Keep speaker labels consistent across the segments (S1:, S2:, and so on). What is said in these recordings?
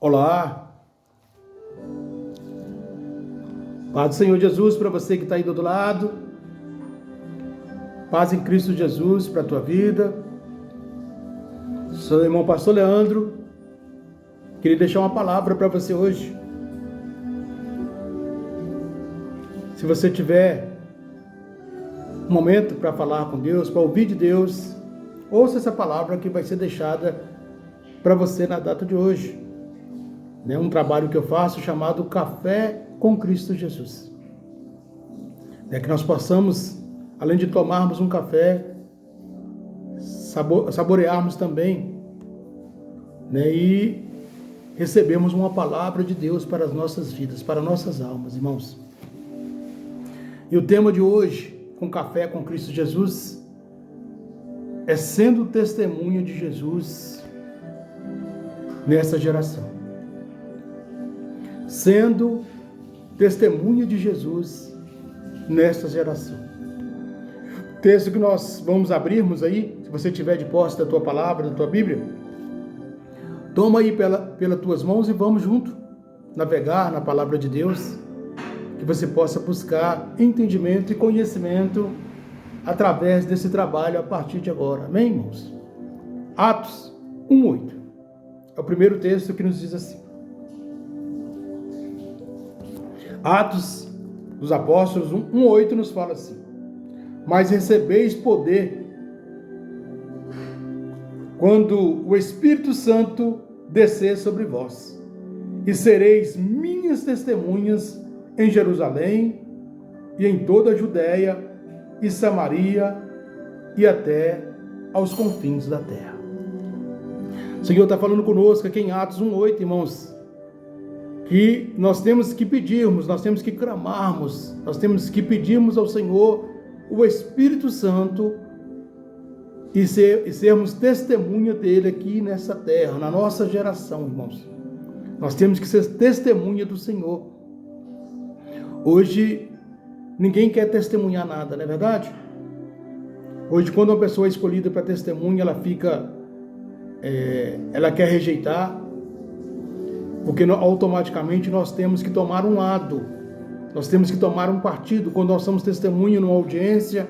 S1: Olá, paz do Senhor Jesus para você que está aí do outro lado, paz em Cristo Jesus para a tua vida. Sou o irmão pastor Leandro, queria deixar uma palavra para você hoje. Se você tiver um momento para falar com Deus, para ouvir de Deus, ouça essa palavra que vai ser deixada para você na data de hoje. É um trabalho que eu faço chamado Café com Cristo Jesus. É que nós possamos, além de tomarmos um café, saborearmos também, e recebermos uma palavra de Deus para as nossas vidas, para nossas almas, irmãos. E o tema de hoje, com Café com Cristo Jesus, é sendo testemunha de Jesus nessa geração. Sendo testemunha de Jesus nesta geração. O texto que nós vamos abrirmos aí, se você tiver de posse da tua palavra, da tua Bíblia, toma aí pelas tuas mãos e vamos junto navegar na palavra de Deus, que você possa buscar entendimento e conhecimento através desse trabalho a partir de agora. Amém, irmãos? Atos 1:8. É o primeiro texto que nos diz assim. Atos dos Apóstolos 1:8 nos fala assim: mas recebeis poder quando o Espírito Santo descer sobre vós, e sereis minhas testemunhas em Jerusalém e em toda a Judéia e Samaria e até aos confins da terra. O Senhor está falando conosco aqui em Atos 1:8, irmãos, que nós temos que pedirmos, nós temos que clamarmos, nós temos que pedirmos ao Senhor o Espírito Santo e sermos testemunha dele aqui nessa terra, na nossa geração, irmãos. Nós temos que ser testemunha do Senhor. Hoje, ninguém quer testemunhar nada, não é verdade? Hoje, quando uma pessoa é escolhida para testemunha, ela quer rejeitar, porque automaticamente nós temos que tomar um lado, nós temos que tomar um partido quando nós somos testemunha numa audiência,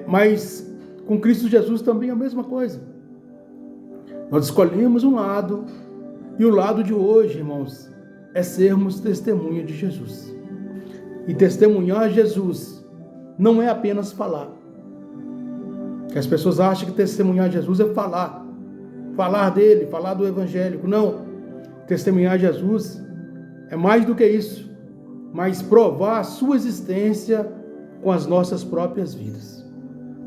S1: mas com Cristo Jesus também é a mesma coisa. Nós escolhemos um lado, e o lado de hoje, irmãos, é sermos testemunha de Jesus. E testemunhar Jesus não é apenas falar. Que as pessoas acham que testemunhar Jesus é falar dele, falar do evangélico. Não, testemunhar Jesus é mais do que isso, mas provar a sua existência com as nossas próprias vidas.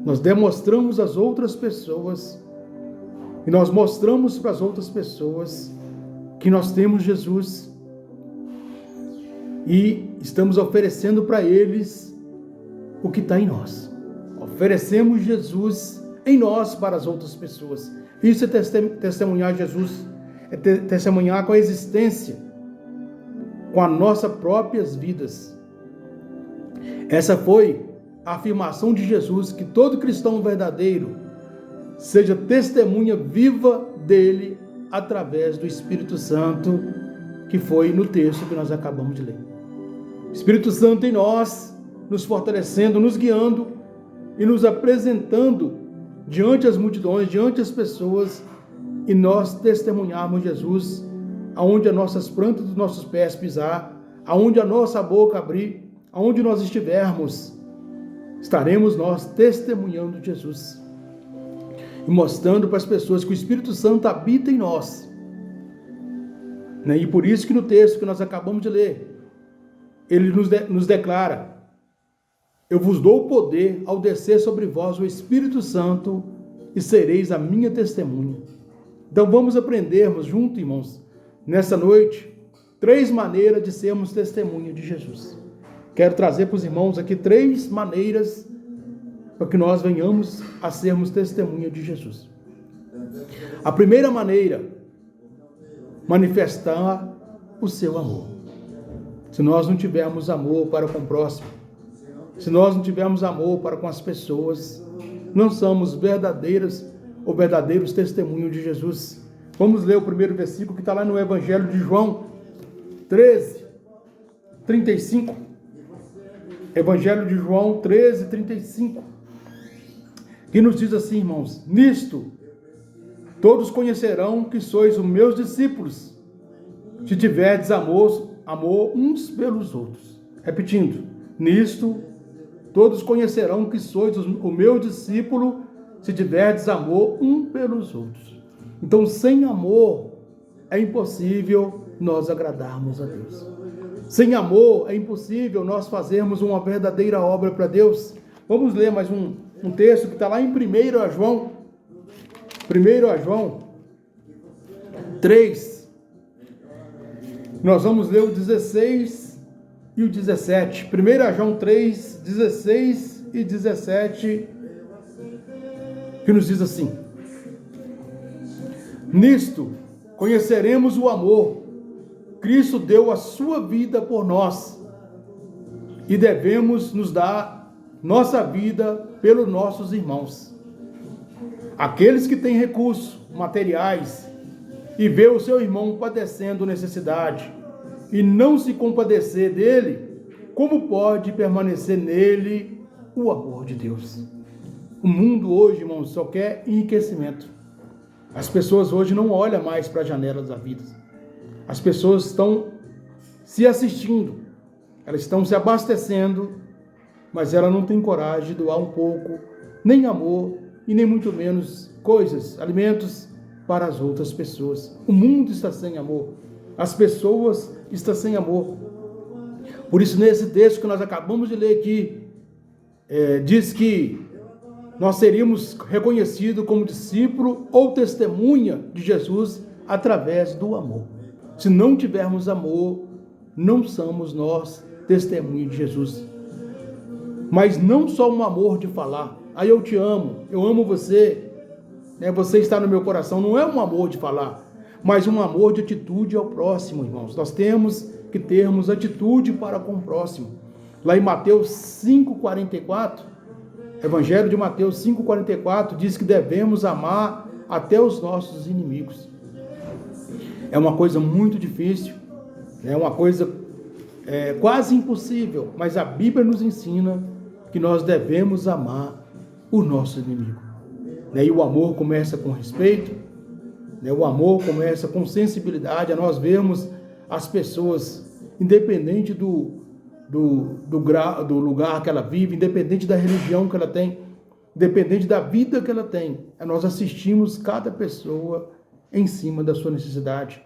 S1: Nós demonstramos às outras pessoas e nós mostramos para as outras pessoas que nós temos Jesus e estamos oferecendo para eles o que está em nós. Oferecemos Jesus em nós para as outras pessoas. Isso é testemunhar Jesus, é testemunhar com a existência, com as nossas próprias vidas. Essa foi a afirmação de Jesus, que todo cristão verdadeiro seja testemunha viva dele através do Espírito Santo, que foi no texto que nós acabamos de ler. Espírito Santo em nós, nos fortalecendo, nos guiando e nos apresentando diante as multidões, diante das pessoas, e nós testemunharmos Jesus aonde as nossas plantas dos nossos pés pisar, aonde a nossa boca abrir, aonde nós estivermos, estaremos nós testemunhando Jesus e mostrando para as pessoas que o Espírito Santo habita em nós. E por isso que no texto que nós acabamos de ler, ele nos declara: eu vos dou o poder ao descer sobre vós o Espírito Santo e sereis a minha testemunha. Então vamos aprendermos juntos, irmãos, nessa noite, 3 maneiras de sermos testemunha de Jesus. Quero trazer para os irmãos aqui 3 maneiras para que nós venhamos a sermos testemunha de Jesus. A primeira maneira, manifestar o seu amor. Se nós não tivermos amor para com o próximo, se nós não tivermos amor para com as pessoas, não somos verdadeiros testemunhos de Jesus. Vamos ler o primeiro versículo que está lá no Evangelho de João 13, 35. Evangelho de João 13, 35. Que nos diz assim, irmãos: nisto todos conhecerão que sois os meus discípulos, se tiverdes amor uns pelos outros. Repetindo, nisto todos conhecerão que sois o meu discípulo, se tiverdes amor uns pelos outros. Então, sem amor é impossível nós agradarmos a Deus. Sem amor é impossível nós fazermos uma verdadeira obra para Deus. Vamos ler mais um texto que está lá em 1 João 3. Nós vamos ler o 16 e o 17. 1 João 3, 16 e 17, que nos diz assim: nisto conheceremos o amor. Cristo deu a sua vida por nós e devemos nos dar nossa vida pelos nossos irmãos. Aqueles que têm recursos materiais e vê o seu irmão padecendo necessidade e não se compadecer dele, como pode permanecer nele o amor de Deus? O mundo hoje, irmãos, só quer enriquecimento. As pessoas hoje não olham mais para a janela da vida. As pessoas estão se assistindo, elas estão se abastecendo, mas ela não tem coragem de doar um pouco, nem amor e nem muito menos coisas, alimentos para as outras pessoas. O mundo está sem amor, as pessoas estão sem amor. Por isso, nesse texto que nós acabamos de ler aqui, diz que nós seríamos reconhecidos como discípulo ou testemunha de Jesus através do amor. Se não tivermos amor, não somos nós testemunha de Jesus. Mas não só um amor de falar, eu te amo, eu amo você, você está no meu coração, não é um amor de falar, mas um amor de atitude ao próximo, irmãos. Nós temos que termos atitude para com o próximo. Lá em Mateus 5,44, Evangelho de Mateus 5,44, diz que devemos amar até os nossos inimigos. É uma coisa muito difícil, é uma coisa quase impossível, mas a Bíblia nos ensina que nós devemos amar o nosso inimigo. E o amor começa com respeito, o amor começa com sensibilidade, a nós vermos as pessoas, independente do lugar que ela vive, independente da religião que ela tem, independente da vida que ela tem, nós assistimos cada pessoa em cima da sua necessidade.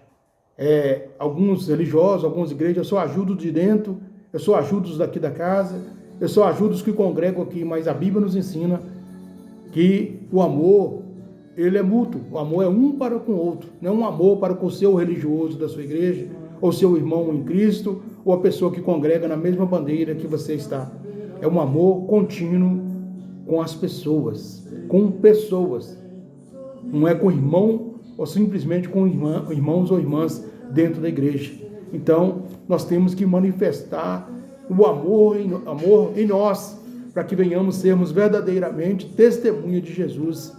S1: Alguns religiosos, algumas igrejas, eu só ajudo de dentro, eu só ajudo os daqui da casa, eu só ajudo os que congregam aqui, mas a Bíblia nos ensina que o amor, ele é mútuo, o amor é um para com o outro, não é um amor para com o seu religioso da sua igreja, ou seu irmão em Cristo, ou a pessoa que congrega na mesma bandeira que você está. É um amor contínuo com as pessoas, não é com irmão ou simplesmente com irmãos ou irmãs dentro da igreja. Então, nós temos que manifestar o amor em nós, para que venhamos sermos verdadeiramente testemunha de Jesus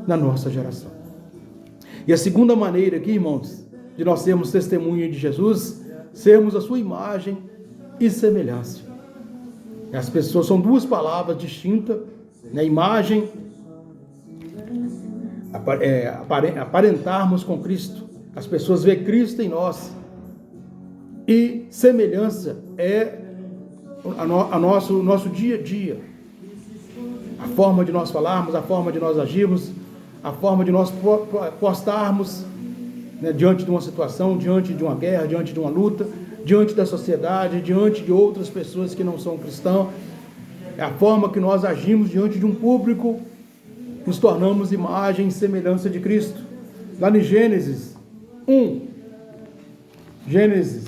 S1: na nossa geração. E a segunda maneira aqui, irmãos, de nós sermos testemunha de Jesus, sermos a sua imagem e semelhança. As pessoas, são duas palavras distintas, imagem, aparentarmos com Cristo, as pessoas veem Cristo em nós, e semelhança é nosso dia a dia, a forma de nós falarmos, a forma de nós agirmos, a forma de nós postarmos, diante de uma situação, diante de uma guerra, diante de uma luta, diante da sociedade, diante de outras pessoas que não são cristãos, é a forma que nós agimos diante de um público, nos tornamos imagem e semelhança de Cristo. Lá em Gênesis 1, Gênesis,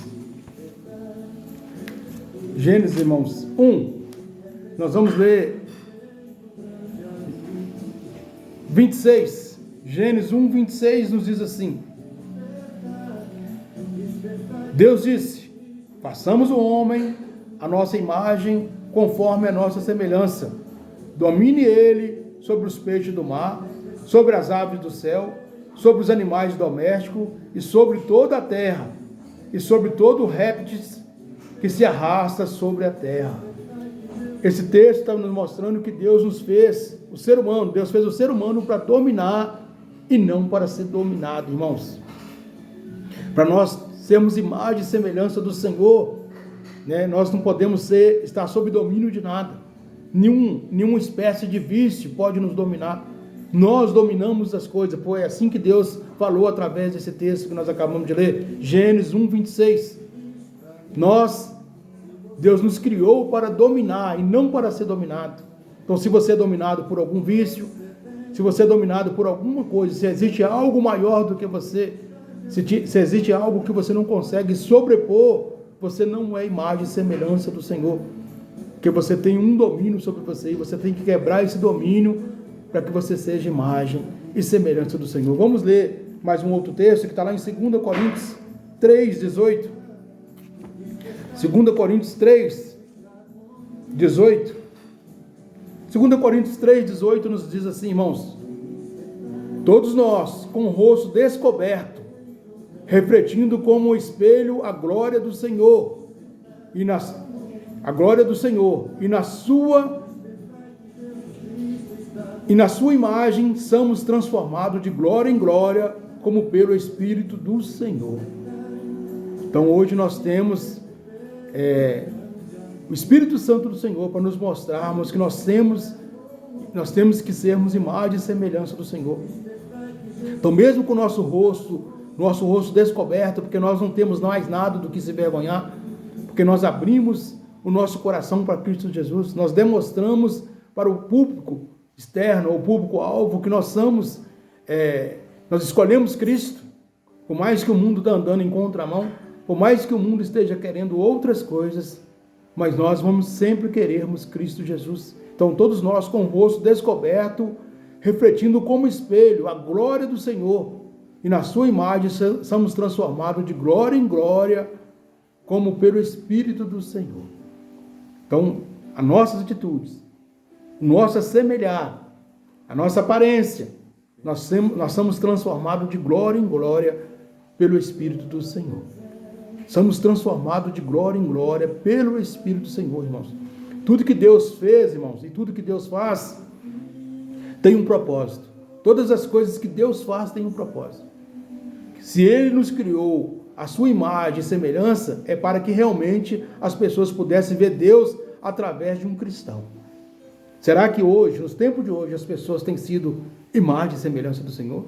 S1: irmãos, 1, nós vamos ler 26, Gênesis 1, 26 nos diz assim: Deus disse, façamos o homem a nossa imagem, conforme a nossa semelhança, domine ele sobre os peixes do mar, sobre as aves do céu, sobre os animais domésticos e sobre toda a terra, e sobre todo répteis que se arrasta sobre a terra. Esse texto está nos mostrando que Deus nos fez, o ser humano, Deus fez o ser humano para dominar e não para ser dominado, irmãos. Para nós sermos imagem e semelhança do Senhor, né? Nós não podemos estar sob domínio de nada. Nenhuma espécie de vício pode nos dominar. Nós dominamos as coisas. Foi assim que Deus falou através desse texto que nós acabamos de ler, Gênesis 1:26. Deus nos criou para dominar e não para ser dominado. Então, se você é dominado por algum vício, se você é dominado por alguma coisa, se existe algo maior do que você, se existe algo que você não consegue sobrepor, você não é imagem e semelhança do Senhor. Porque você tem um domínio sobre você e você tem que quebrar esse domínio para que você seja imagem e semelhança do Senhor. Vamos ler mais um outro texto que está lá em 2 Coríntios 3:18. 2 Coríntios 3:18. 2 Coríntios 3:18 nos diz assim, irmãos: todos nós, com o rosto descoberto, refletindo como um espelho a glória do Senhor, e na sua imagem somos transformados de glória em glória, como pelo Espírito do Senhor. Então hoje nós temos o Espírito Santo do Senhor para nos mostrarmos que nós temos que sermos imagem e semelhança do Senhor. Então, mesmo com o nosso rosto descoberto, porque nós não temos mais nada do que se vergonhar, porque nós abrimos o nosso coração para Cristo Jesus, nós demonstramos para o público externo, o público-alvo, que nós escolhemos Cristo, por mais que o mundo está andando em contramão, por mais que o mundo esteja querendo outras coisas, mas nós vamos sempre querermos Cristo Jesus. Então, todos nós com o rosto descoberto, refletindo como espelho a glória do Senhor, e na sua imagem somos transformados de glória em glória, como pelo Espírito do Senhor. Então, as nossas atitudes, o nosso assemelhar, a nossa aparência, nós somos transformados de glória em glória pelo Espírito do Senhor. Somos transformados de glória em glória pelo Espírito do Senhor, irmãos. Tudo que Deus fez, irmãos, e tudo que Deus faz, tem um propósito. Todas as coisas que Deus faz têm um propósito. Se Ele nos criou a sua imagem e semelhança, é para que realmente as pessoas pudessem ver Deus através de um cristão. Será que hoje, nos tempos de hoje, as pessoas têm sido imagem e semelhança do Senhor?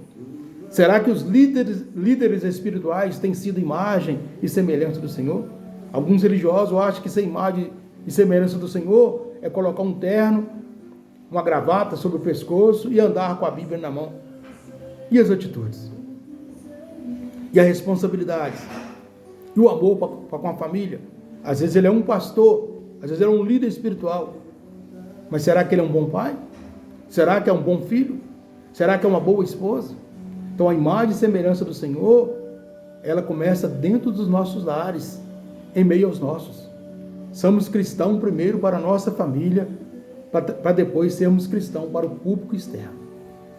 S1: Será que os líderes espirituais têm sido imagem e semelhança do Senhor? Alguns religiosos acham que ser imagem e semelhança do Senhor é colocar um terno, uma gravata sobre o pescoço e andar com a Bíblia na mão. E as atitudes? E a responsabilidade? E o amor para com a família? Às vezes ele é um pastor, às vezes ele é um líder espiritual. Mas será que ele é um bom pai? Será que é um bom filho? Será que é uma boa esposa? Então a imagem e semelhança do Senhor, ela começa dentro dos nossos lares, em meio aos nossos. Somos cristãos primeiro para a nossa família, para depois sermos cristãos para o público externo.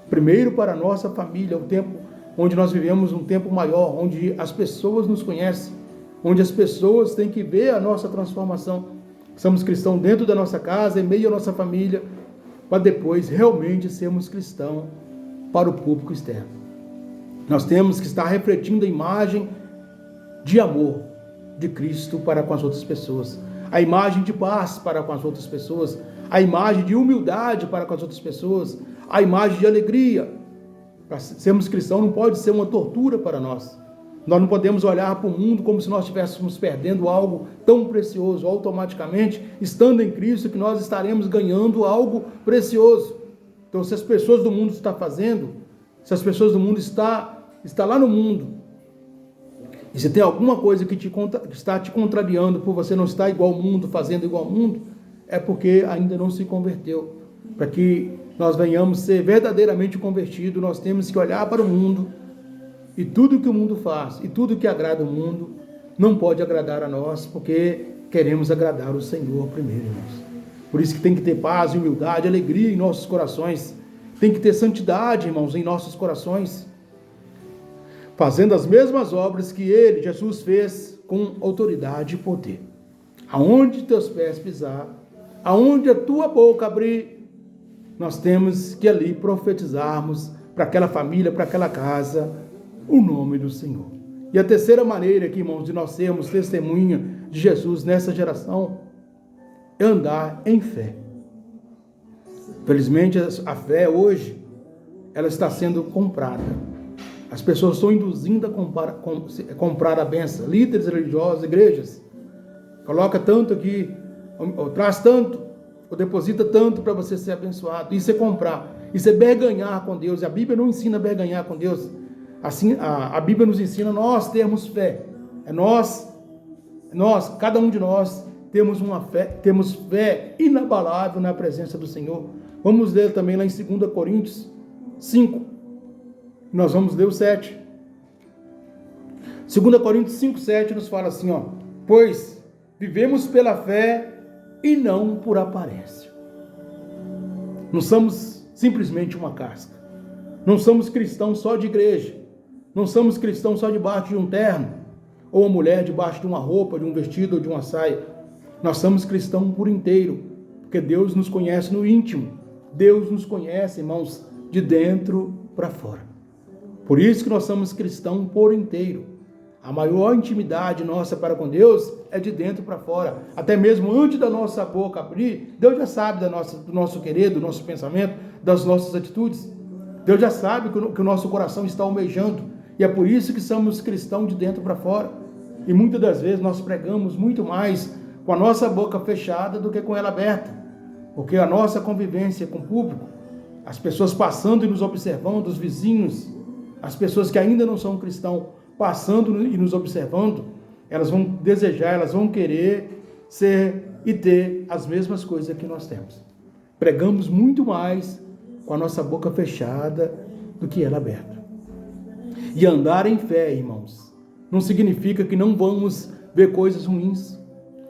S1: Primeiro para a nossa família, o tempo onde nós vivemos um tempo maior, onde as pessoas nos conhecem, onde as pessoas têm que ver a nossa transformação. Somos cristãos dentro da nossa casa, em meio à nossa família, para depois realmente sermos cristãos para o público externo. Nós temos que estar refletindo a imagem de amor de Cristo para com as outras pessoas, a imagem de paz para com as outras pessoas, a imagem de humildade para com as outras pessoas, a imagem de alegria. Para sermos cristãos não pode ser uma tortura para nós. Nós não podemos olhar para o mundo como se nós estivéssemos perdendo algo tão precioso, automaticamente, estando em Cristo, que nós estaremos ganhando algo precioso. Então, se as pessoas do mundo estão fazendo, se as pessoas do mundo está lá no mundo, e se tem alguma coisa que está te contrariando por você não estar igual ao mundo, fazendo igual ao mundo, é porque ainda não se converteu. Para que nós venhamos ser verdadeiramente convertidos, nós temos que olhar para o mundo, e tudo que o mundo faz, e tudo que agrada o mundo, não pode agradar a nós, porque queremos agradar o Senhor primeiro, irmãos. Por isso que tem que ter paz, humildade, alegria em nossos corações. Tem que ter santidade, irmãos, em nossos corações. fazendo as mesmas obras que ele, Jesus, fez com autoridade e poder. Aonde teus pés pisar, aonde a tua boca abrir, nós temos que ali profetizarmos para aquela família, para aquela casa, o nome do Senhor. E a terceira maneira aqui, irmãos, de nós sermos testemunha de Jesus nessa geração, é andar em fé. Felizmente, a fé hoje, ela está sendo comprada. As pessoas estão induzindo a comprar a benção. Líderes religiosos, igrejas, coloca tanto aqui, ou traz tanto, ou deposita tanto para você ser abençoado. Isso é comprar, isso é berganhar com Deus. E a Bíblia não ensina a berganhar com Deus. Assim, a Bíblia nos ensina nós termos fé. Nós, cada um de nós, temos fé inabalável na presença do Senhor. Vamos ler também lá em 2 Coríntios 5. Nós vamos ler o 7. 2 Coríntios 5, 7 nos fala assim, ó: pois vivemos pela fé e não por aparência. Não somos simplesmente uma casca. Não somos cristãos só de igreja. Não somos cristãos só debaixo de um terno, ou uma mulher debaixo de uma roupa, de um vestido ou de uma saia. Nós somos cristãos por inteiro, porque Deus nos conhece no íntimo. Deus nos conhece, irmãos, de dentro para fora. Por isso que nós somos cristãos por inteiro. A maior intimidade nossa para com Deus é de dentro para fora. Até mesmo antes da nossa boca abrir, Deus já sabe do nosso querer, do nosso pensamento, das nossas atitudes. Deus já sabe que o nosso coração está almejando. E é por isso que somos cristãos de dentro para fora. E muitas das vezes nós pregamos muito mais com a nossa boca fechada do que com ela aberta. Porque a nossa convivência com o público, as pessoas passando e nos observando, os vizinhos, as pessoas que ainda não são cristãos, passando e nos observando, elas vão desejar, elas vão querer ser e ter as mesmas coisas que nós temos. Pregamos muito mais com a nossa boca fechada do que ela aberta. E andar em fé, irmãos, não significa que não vamos ver coisas ruins.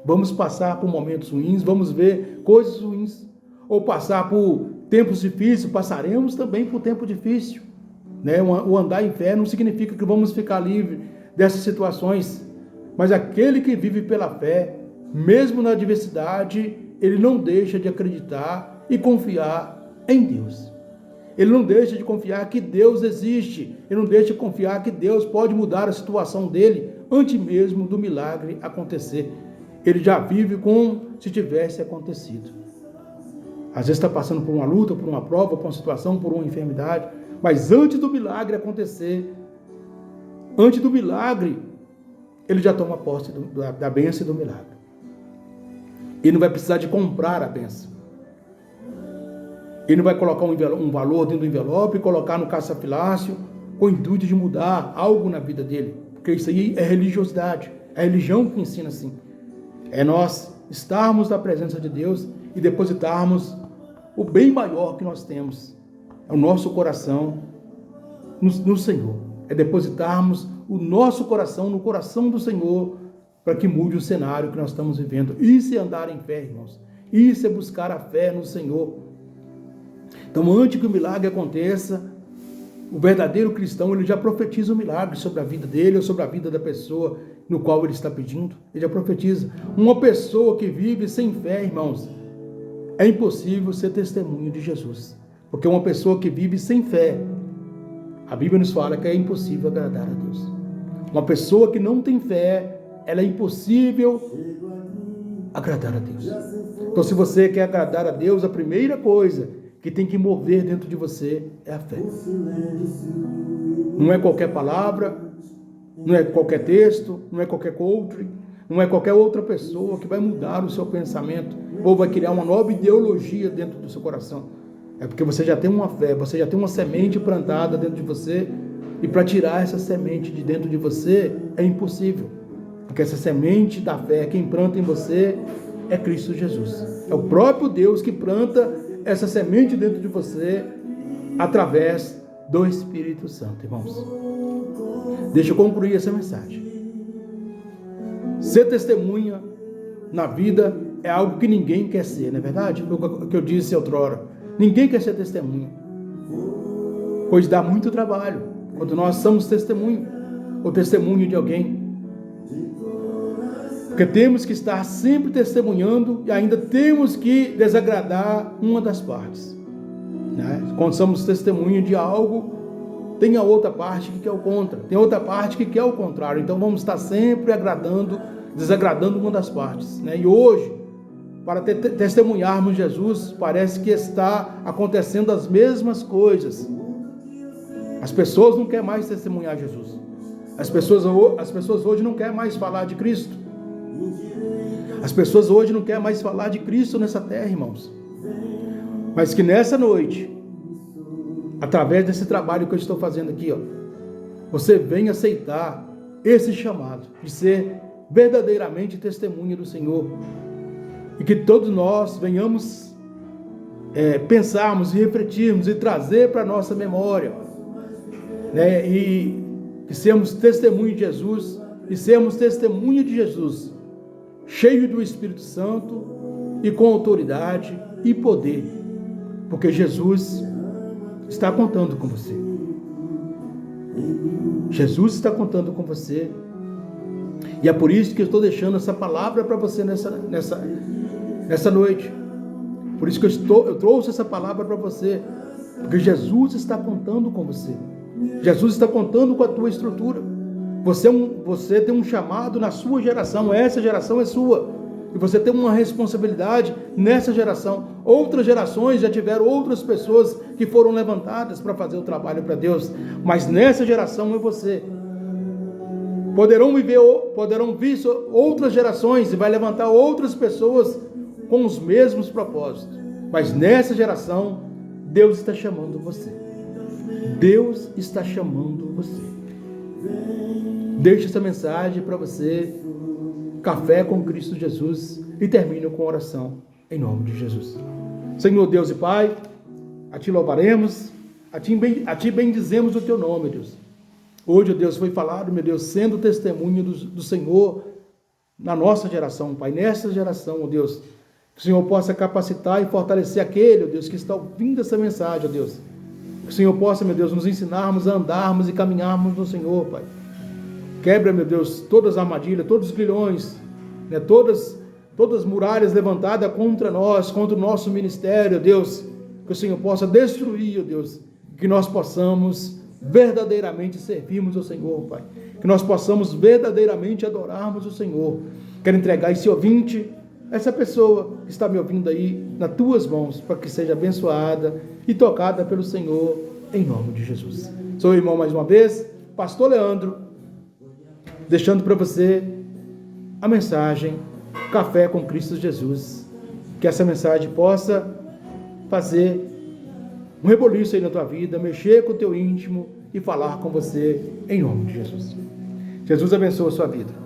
S1: Vamos passar por momentos ruins, vamos ver coisas ruins. Ou passar por tempos difíceis, passaremos também por tempo difícil. O andar em fé não significa que vamos ficar livres dessas situações. Mas aquele que vive pela fé, mesmo na adversidade, ele não deixa de acreditar e confiar em Deus. Ele não deixa de confiar que Deus existe. Ele não deixa de confiar que Deus pode mudar a situação dele antes mesmo do milagre acontecer. Ele já vive como se tivesse acontecido. Às vezes está passando por uma luta, por uma prova, por uma situação, por uma enfermidade. Mas antes do milagre acontecer, antes do milagre, ele já toma posse da bênção e do milagre. Ele não vai precisar de comprar a bênção. Ele não vai colocar um valor dentro do envelope e colocar no caça-filácio com o intuito de mudar algo na vida dele. Porque isso aí é religiosidade. É a religião que ensina assim. É nós estarmos na presença de Deus e depositarmos o bem maior que nós temos. É o nosso coração no Senhor. É depositarmos o nosso coração no coração do Senhor para que mude o cenário que nós estamos vivendo. Isso é andar em fé, irmãos. Isso é buscar a fé no Senhor. Então, antes que o milagre aconteça, o verdadeiro cristão, ele já profetiza o milagre sobre a vida dele ou sobre a vida da pessoa no qual ele está pedindo. Ele já profetiza. Uma pessoa que vive sem fé, irmãos, é impossível ser testemunho de Jesus. Porque uma pessoa que vive sem fé, a Bíblia nos fala que é impossível agradar a Deus. Uma pessoa que não tem fé, ela é impossível agradar a Deus. Então, se você quer agradar a Deus, a primeira coisa que tem que mover dentro de você é a fé. Não é qualquer palavra, não é qualquer texto, não é qualquer coach, não é qualquer outra pessoa que vai mudar o seu pensamento ou vai criar uma nova ideologia dentro do seu coração. É porque você já tem uma fé, você já tem uma semente plantada dentro de você e para tirar essa semente de dentro de você é impossível. Porque essa semente da fé, quem planta em você é Cristo Jesus. É o próprio Deus que planta essa semente dentro de você através do Espírito Santo, irmãos. Deixa eu concluir essa mensagem. Ser testemunha na vida é algo que ninguém quer ser, não é verdade? O que eu disse outrora. Ninguém quer ser testemunha, pois dá muito trabalho. quando nós somos testemunho, ou testemunho de alguém. Porque temos que estar sempre testemunhando e ainda temos que desagradar uma das partes, né? Quando somos testemunho de algo, tem a outra parte que quer o contra, tem outra parte que quer o contrário. Então vamos estar sempre agradando, desagradando uma das partes, né? E hoje, para testemunharmos Jesus, parece que está acontecendo as mesmas coisas. As pessoas não querem mais testemunhar Jesus. As pessoas hoje não querem mais falar de Cristo. As pessoas hoje não querem mais falar de Cristo nessa terra, irmãos. Mas que nessa noite, através desse trabalho que eu estou fazendo aqui, ó, você venha aceitar esse chamado de ser verdadeiramente testemunha do Senhor. E que todos nós venhamos pensarmos e refletirmos e trazer para a nossa memória, né? E que sermos testemunho de Jesus e sermos testemunha de Jesus, cheio do Espírito Santo e com autoridade e poder, porque Jesus está contando com você. Jesus está contando com você. E é por isso que eu estou deixando essa palavra para você nessa noite. Por isso que eu trouxe essa palavra para você, porque Jesus está contando com você. Jesus está contando com a tua estrutura. Você tem um chamado na sua geração, essa geração é sua. E você tem uma responsabilidade nessa geração. Outras gerações já tiveram outras pessoas que foram levantadas para fazer o trabalho para Deus. Mas nessa geração é você. Poderão vir outras gerações e vai levantar outras pessoas com os mesmos propósitos. Mas nessa geração, Deus está chamando você. Deus está chamando você. Deixe essa mensagem para você, Café com Cristo Jesus, e termino com oração em nome de Jesus. Senhor Deus e Pai, a Ti louvaremos, a Ti bendizemos o Teu nome, Deus. Hoje, ó Deus, foi falado, meu Deus, sendo testemunho do Senhor na nossa geração, Pai, nessa geração, ó Deus, que o Senhor possa capacitar e fortalecer aquele, ó Deus, que está ouvindo essa mensagem, ó Deus. Que o Senhor possa, meu Deus, nos ensinarmos a andarmos e caminharmos no Senhor, Pai. Quebra, meu Deus, todas as armadilhas, todos os grilhões, né, todas as muralhas levantadas contra nós, contra o nosso ministério, ó Deus. Que o Senhor possa destruir, ó Deus, que nós possamos verdadeiramente servirmos ao Senhor, Pai. Que nós possamos verdadeiramente adorarmos o Senhor. Quero entregar esse ouvinte, essa pessoa que está me ouvindo aí, nas tuas mãos, para que seja abençoada e tocada pelo Senhor, em nome de Jesus. Sou o irmão mais uma vez, Pastor Leandro, deixando para você a mensagem Café com Cristo Jesus. Que essa mensagem possa fazer um reboliço aí na tua vida, mexer com o teu íntimo e falar com você em nome de Jesus. Jesus abençoe a sua vida.